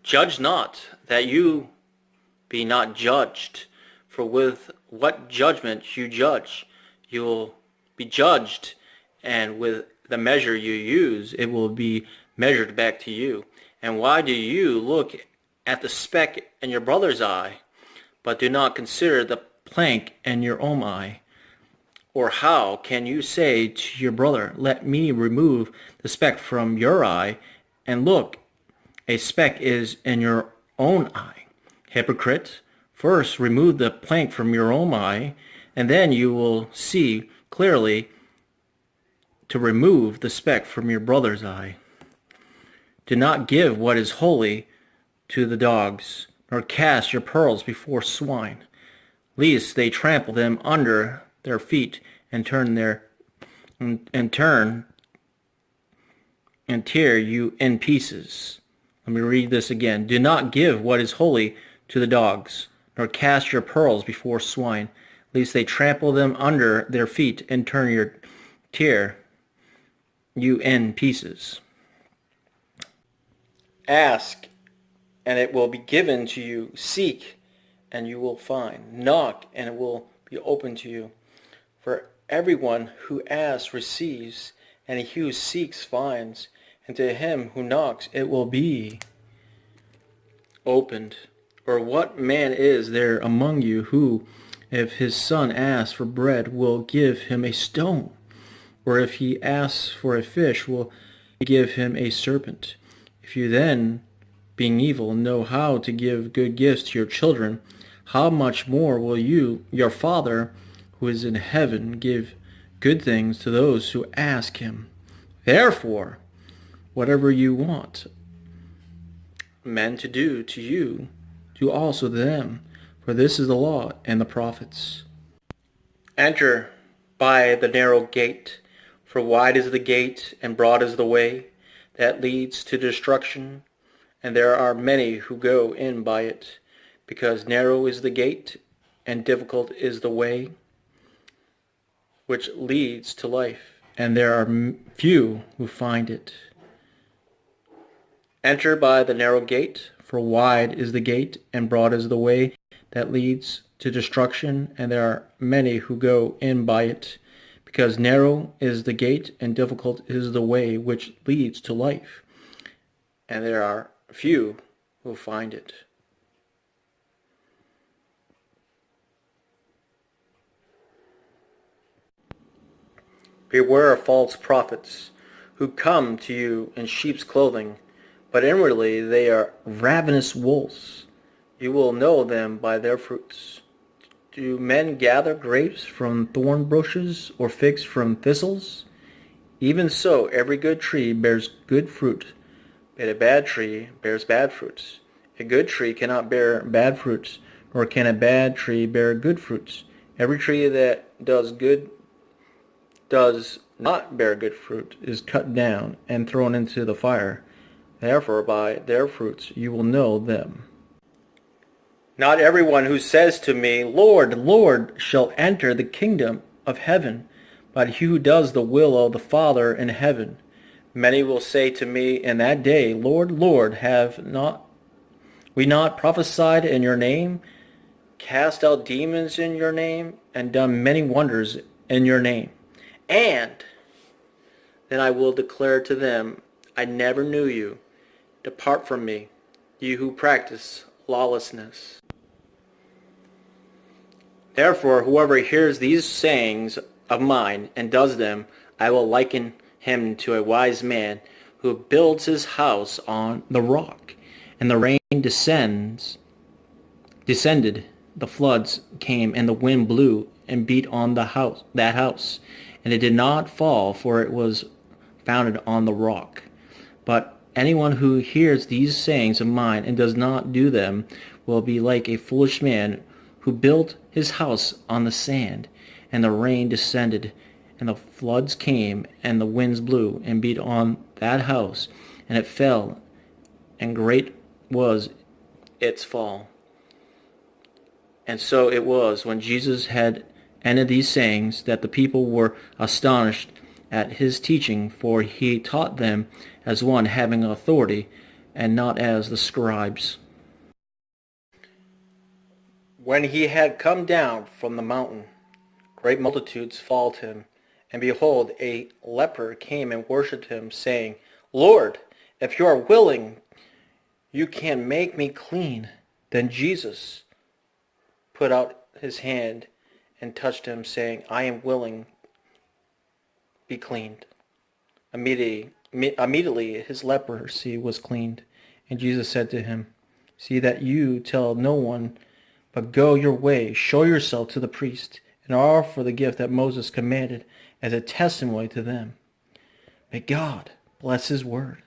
Judge not, that you be not judged. For with what judgment you judge, you will be judged, and with the measure you use, it will be measured back to you. And why do you look at the speck in your brother's eye, but do not consider the plank in your own eye? Or how can you say to your brother, let me remove the speck from your eye, and look, a speck is in your own eye? Hypocrite, first remove the plank from your own eye, and then you will see clearly to remove the speck from your brother's eye. Do not give what is holy to the dogs, nor cast your pearls before swine, lest they trample them under their feet and tear you in pieces. Let me read this again. Do not give what is holy to the dogs, nor cast your pearls before swine, lest they trample them under their feet and tear you in pieces. Ask, and it will be given to you. Seek, and you will find. Knock, and it will be opened to you. For everyone who asks receives, and he who seeks finds, and to him who knocks it will be opened. Or what man is there among you who, if his son asks for bread, will give him a stone? Or if he asks for a fish, will give him a serpent? If you then, being evil, know how to give good gifts to your children, how much more will your Father who is in heaven, give good things to those who ask him? Therefore, whatever you want men to do to you, do also to them, for this is the law and the prophets. Enter by the narrow gate, for wide is the gate and broad is the way that leads to destruction, and there are many who go in by it, because narrow is the gate and difficult is the way which leads to life, and there are few who find it. Enter by the narrow gate, for wide is the gate and broad is the way that leads to destruction, and there are many who go in by it, because narrow is the gate and difficult is the way which leads to life, and there are few who find it. Beware of false prophets, who come to you in sheep's clothing, but inwardly they are ravenous wolves. You will know them by their fruits. Do men gather grapes from thorn bushes, or figs from thistles? Even so, every good tree bears good fruit, but a bad tree bears bad fruits. A good tree cannot bear bad fruits, nor can a bad tree bear good fruits. Every tree that does not bear good fruit is cut down and thrown into the fire. Therefore, by their fruits you will know them. Not everyone who says to me, Lord, Lord, shall enter the kingdom of heaven, but he who does the will of the Father in heaven. Many will say to me in that day, Lord, Lord, have we not prophesied in your name, cast out demons in your name, and done many wonders in your name? And then I will declare to them, I never knew you. Depart from me, you who practice lawlessness. Therefore, whoever hears these sayings of mine and does them, I will liken him to a wise man who builds his house on the rock. And the rain descended, the floods came, and the wind blew and beat on that house, and it did not fall, for it was founded on the rock. But anyone who hears these sayings of mine and does not do them will be like a foolish man who built his house on the sand, and the rain descended, and the floods came, and the winds blew and beat on that house, and it fell, and great was its fall. And so it was, when Jesus had ended these sayings, that the people were astonished at his teaching, for he taught them as one having authority, and not as the scribes. When he had come down from the mountain, great multitudes followed him, and behold, a leper came and worshipped him, saying, Lord, if you are willing, you can make me clean. Then Jesus put out his hand and touched him, saying, I am willing, be cleaned. Immediately his leprosy was cleaned. And Jesus said to him, see that you tell no one, but go your way, show yourself to the priest, and offer the gift that Moses commanded as a testimony to them. May God bless his word.